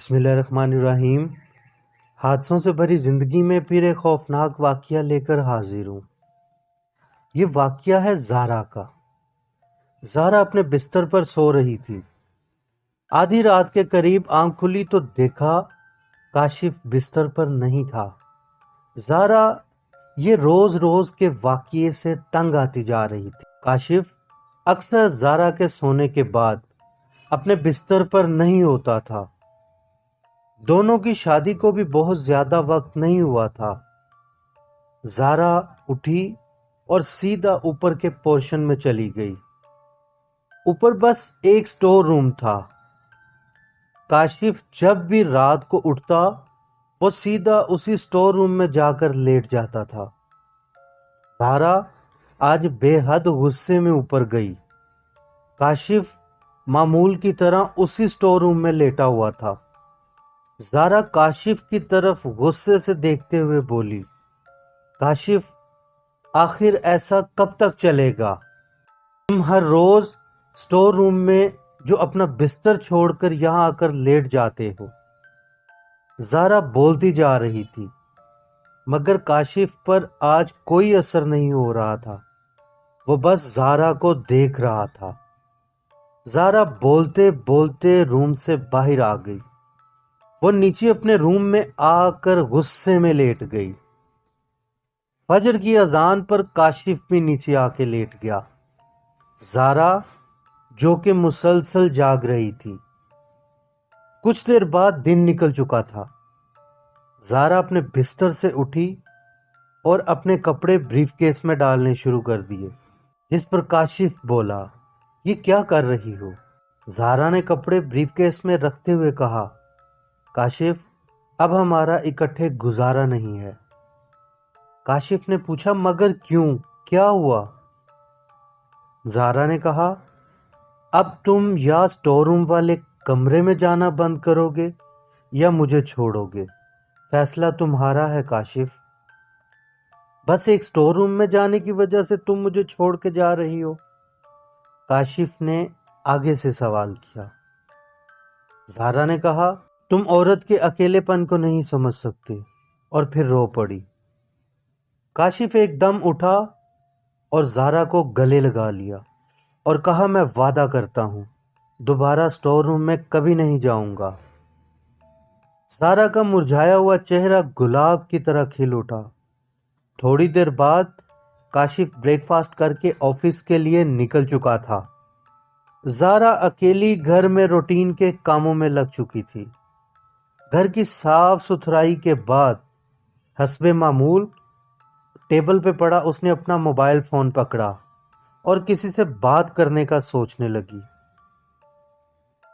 بسم اللہ الرحمن الرحیم۔ حادثوں سے بھری زندگی میں پھر ایک خوفناک واقعہ لے کر حاضر ہوں۔ یہ واقعہ ہے زہرا کا۔ زہرا اپنے بستر پر سو رہی تھی۔ آدھی رات کے قریب آنکھ کھلی تو دیکھا کاشف بستر پر نہیں تھا۔ زہرا یہ روز روز کے واقعے سے تنگ آتی جا رہی تھی۔ کاشف اکثر زہرا کے سونے کے بعد اپنے بستر پر نہیں ہوتا تھا۔ دونوں کی شادی کو بھی بہت زیادہ وقت نہیں ہوا تھا۔ زہرا اٹھی اور سیدھا اوپر کے پورشن میں چلی گئی۔ اوپر بس ایک سٹور روم تھا۔ کاشف جب بھی رات کو اٹھتا وہ سیدھا اسی سٹور روم میں جا کر لیٹ جاتا تھا۔ زہرا آج بے حد غصے میں اوپر گئی۔ کاشف معمول کی طرح اسی سٹور روم میں لیٹا ہوا تھا۔ زہرا کاشف کی طرف غصے سے دیکھتے ہوئے بولی، کاشف آخر ایسا کب تک چلے گا؟ تم ہر روز سٹور روم میں جو اپنا بستر چھوڑ کر یہاں آ کر لیٹ جاتے ہو۔ زہرا بولتی جا رہی تھی مگر کاشف پر آج کوئی اثر نہیں ہو رہا تھا۔ وہ بس زہرا کو دیکھ رہا تھا۔ زہرا بولتے بولتے روم سے باہر آ گئی۔ وہ نیچے اپنے روم میں آ کر غصے میں لیٹ گئی۔ فجر کی اذان پر کاشف بھی نیچے آ کے لیٹ گیا۔ زہرا جو کہ مسلسل جاگ رہی تھی۔ کچھ دیر بعد دن نکل چکا تھا۔ زہرا اپنے بستر سے اٹھی اور اپنے کپڑے بریف کیس میں ڈالنے شروع کر دیے، جس پر کاشف بولا، یہ کیا کر رہی ہو؟ زہرا نے کپڑے بریف کیس میں رکھتے ہوئے کہا، کاشف اب ہمارا اکٹھے گزارا نہیں ہے۔ کاشف نے پوچھا، مگر کیوں؟ کیا ہوا؟ زہرا نے کہا، اب تم یا سٹور روم والے کمرے میں جانا بند کرو گے یا مجھے چھوڑو گے، فیصلہ تمہارا ہے کاشف۔ بس ایک سٹور روم میں جانے کی وجہ سے تم مجھے چھوڑ کے جا رہی ہو؟ کاشف نے آگے سے سوال کیا۔ زہرا نے کہا، تم عورت کے اکیلے پن کو نہیں سمجھ سکتے، اور پھر رو پڑی۔ کاشف ایک دم اٹھا اور زہرا کو گلے لگا لیا اور کہا، میں وعدہ کرتا ہوں دوبارہ سٹور روم میں کبھی نہیں جاؤں گا۔ زہرا کا مرجھایا ہوا چہرہ گلاب کی طرح کھل اٹھا۔ تھوڑی دیر بعد کاشف بریک فاسٹ کر کے آفس کے لیے نکل چکا تھا۔ زہرا اکیلی گھر میں روٹین کے کاموں میں لگ چکی تھی۔ گھر کی صاف ستھرائی کے بعد حسب معمول ٹیبل پہ پڑا اس نے اپنا موبائل فون پکڑا اور کسی سے بات کرنے کا سوچنے لگی۔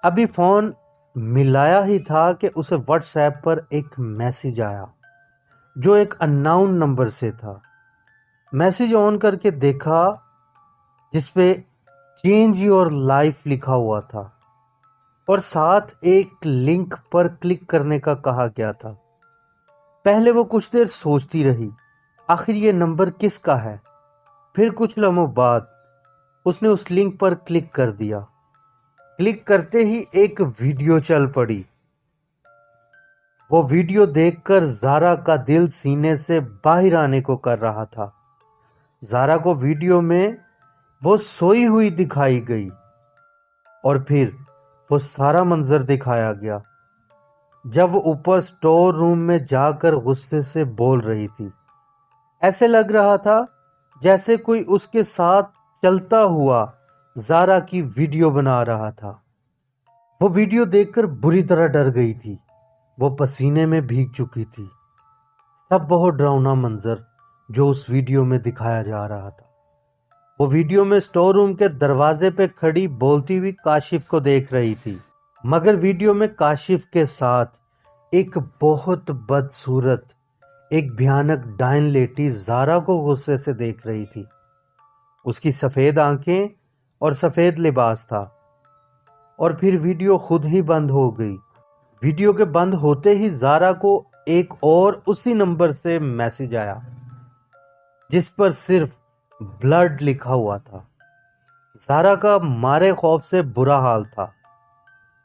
ابھی فون ملایا ہی تھا کہ اسے واٹس ایپ پر ایک میسج آیا جو ایک اننون نمبر سے تھا۔ میسج آن کر کے دیکھا جس پہ چینج یور لائف لکھا ہوا تھا اور ساتھ ایک لنک پر کلک کرنے کا کہا گیا تھا۔ پہلے وہ کچھ دیر سوچتی رہی، آخر یہ نمبر کس کا ہے؟ پھر کچھ لمحوں بعد اس نے اس لنک پر کلک کر دیا۔ کلک کرتے ہی ایک ویڈیو چل پڑی۔ وہ ویڈیو دیکھ کر زہرا کا دل سینے سے باہر آنے کو کر رہا تھا۔ زہرا کو ویڈیو میں وہ سوئی ہوئی دکھائی گئی اور پھر وہ سارا منظر دکھایا گیا جب وہ اوپر سٹور روم میں جا کر غصے سے بول رہی تھی۔ ایسے لگ رہا تھا جیسے کوئی اس کے ساتھ چلتا ہوا زہرا کی ویڈیو بنا رہا تھا۔ وہ ویڈیو دیکھ کر بری طرح ڈر گئی تھی۔ وہ پسینے میں بھیگ چکی تھی۔ سب بہت ڈراؤنا منظر جو اس ویڈیو میں دکھایا جا رہا تھا۔ وہ ویڈیو میں سٹور روم کے دروازے پہ کھڑی بولتی ہوئی کاشف کو دیکھ رہی تھی، مگر ویڈیو میں کاشف کے ساتھ ایک بہت بدصورت، ایک بھیانک ڈائن لیٹی زہرا کو غصے سے دیکھ رہی تھی۔ اس کی سفید آنکھیں اور سفید لباس تھا۔ اور پھر ویڈیو خود ہی بند ہو گئی۔ ویڈیو کے بند ہوتے ہی زہرا کو ایک اور اسی نمبر سے میسج آیا جس پر صرف بلڈ لکھا ہوا تھا۔ زہرا کا مارے خوف سے برا حال تھا۔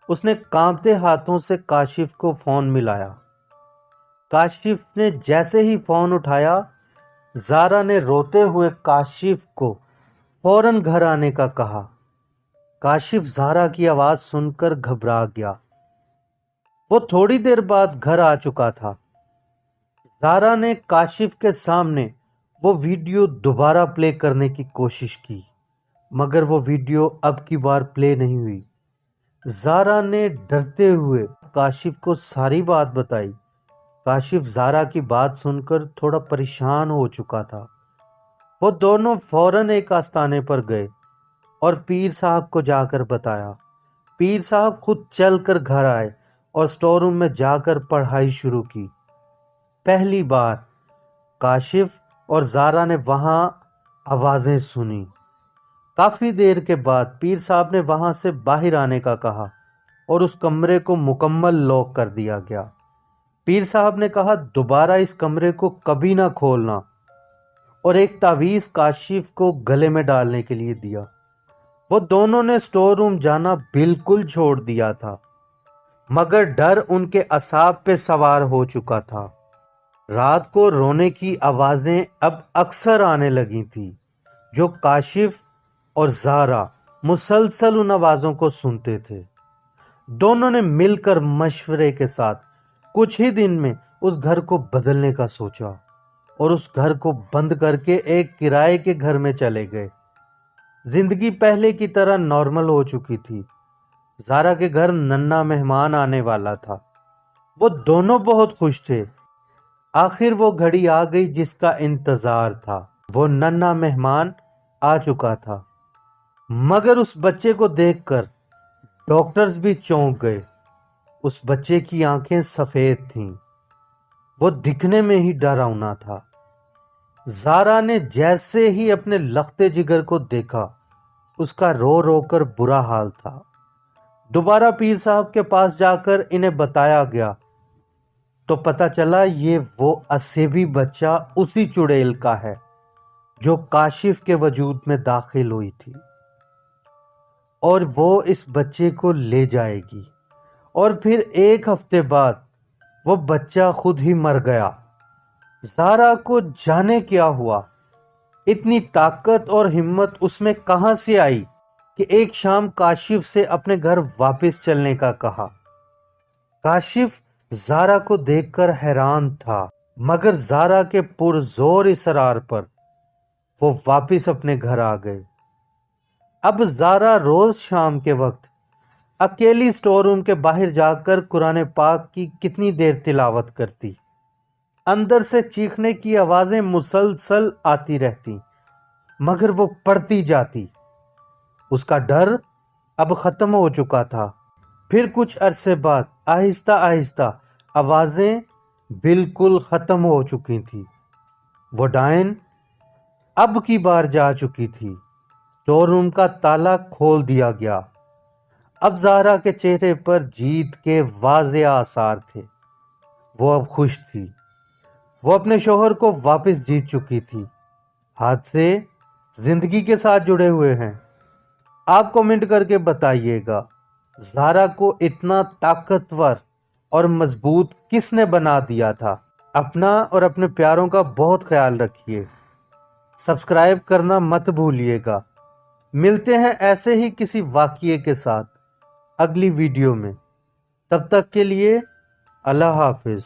اس نے کانپتے ہاتھوں سے کاشف کو فون ملایا۔ کاشف نے جیسے ہی فون اٹھایا، زارا نے روتے ہوئے کاشف کو فوراً گھر آنے کا کہا۔ کاشف زارا کی آواز سن کر گھبرا گیا۔ وہ تھوڑی دیر بعد گھر آ چکا تھا۔ زارا نے کاشف کے سامنے وہ ویڈیو دوبارہ پلے کرنے کی کوشش کی، مگر وہ ویڈیو اب کی بار پلے نہیں ہوئی۔ زارا نے ڈرتے ہوئے کاشف کو ساری بات بتائی۔ کاشف زارا کی بات سن کر تھوڑا پریشان ہو چکا تھا۔ وہ دونوں فوراً ایک آستانے پر گئے اور پیر صاحب کو جا کر بتایا۔ پیر صاحب خود چل کر گھر آئے اور اسٹور روم میں جا کر پڑھائی شروع کی۔ پہلی بار کاشف اور زارا نے وہاں آوازیں سنی۔ کافی دیر کے بعد پیر صاحب نے وہاں سے باہر آنے کا کہا اور اس کمرے کو مکمل لاک کر دیا گیا۔ پیر صاحب نے کہا دوبارہ اس کمرے کو کبھی نہ کھولنا، اور ایک تعویذ کاشف کو گلے میں ڈالنے کے لیے دیا۔ وہ دونوں نے اسٹور روم جانا بالکل چھوڑ دیا تھا، مگر ڈر ان کے اعصاب پہ سوار ہو چکا تھا۔ رات کو رونے کی آوازیں اب اکثر آنے لگی تھیں، جو کاشف اور زارا مسلسل ان آوازوں کو سنتے تھے۔ دونوں نے مل کر مشورے کے ساتھ کچھ ہی دن میں اس گھر کو بدلنے کا سوچا اور اس گھر کو بند کر کے ایک کرائے کے گھر میں چلے گئے۔ زندگی پہلے کی طرح نارمل ہو چکی تھی۔ زارا کے گھر ننا مہمان آنے والا تھا۔ وہ دونوں بہت خوش تھے۔ آخر وہ گھڑی آ گئی جس کا انتظار تھا۔ وہ ننا مہمان آ چکا تھا، مگر اس بچے کو دیکھ کر ڈاکٹرز بھی چونک گئے۔ اس بچے کی آنکھیں سفید تھیں۔ وہ دکھنے میں ہی ڈراؤنا تھا۔ زارا نے جیسے ہی اپنے لختے جگر کو دیکھا، اس کا رو رو کر برا حال تھا۔ دوبارہ پیر صاحب کے پاس جا کر انہیں بتایا گیا تو پتہ چلا یہ وہ اسیبی بچہ اسی چڑیل کا ہے جو کاشف کے وجود میں داخل ہوئی تھی، اور وہ اس بچے کو لے جائے گی، اور پھر ایک ہفتے بعد وہ بچہ خود ہی مر گیا۔ زارا کو جانے کیا ہوا، اتنی طاقت اور ہمت اس میں کہاں سے آئی کہ ایک شام کاشف سے اپنے گھر واپس چلنے کا کہا۔ کاشف زارا کو دیکھ کر حیران تھا، مگر زارا کے پرزور اصرار پر وہ واپس اپنے گھر آ گئے۔ اب زارا روز شام کے وقت اکیلی اسٹور روم کے باہر جا کر قرآن پاک کی کتنی دیر تلاوت کرتی۔ اندر سے چیخنے کی آوازیں مسلسل آتی رہتی، مگر وہ پڑھتی جاتی۔ اس کا ڈر اب ختم ہو چکا تھا۔ پھر کچھ عرصے بعد آہستہ آہستہ آوازیں بالکل ختم ہو چکی تھیں۔ وہ ڈائن اب کی بار جا چکی تھی۔ اسٹور روم کا تالا کھول دیا گیا۔ اب زارا کے چہرے پر جیت کے واضح آثار تھے۔ وہ اب خوش تھی۔ وہ اپنے شوہر کو واپس جیت چکی تھی۔ حادثے زندگی کے ساتھ جڑے ہوئے ہیں۔ آپ کمنٹ کر کے بتائیے گا، زارا کو اتنا طاقتور اور مضبوط کس نے بنا دیا تھا؟ اپنا اور اپنے پیاروں کا بہت خیال رکھیے۔ سبسکرائب کرنا مت بھولیے گا۔ ملتے ہیں ایسے ہی کسی واقعے کے ساتھ اگلی ویڈیو میں۔ تب تک کے لیے اللہ حافظ۔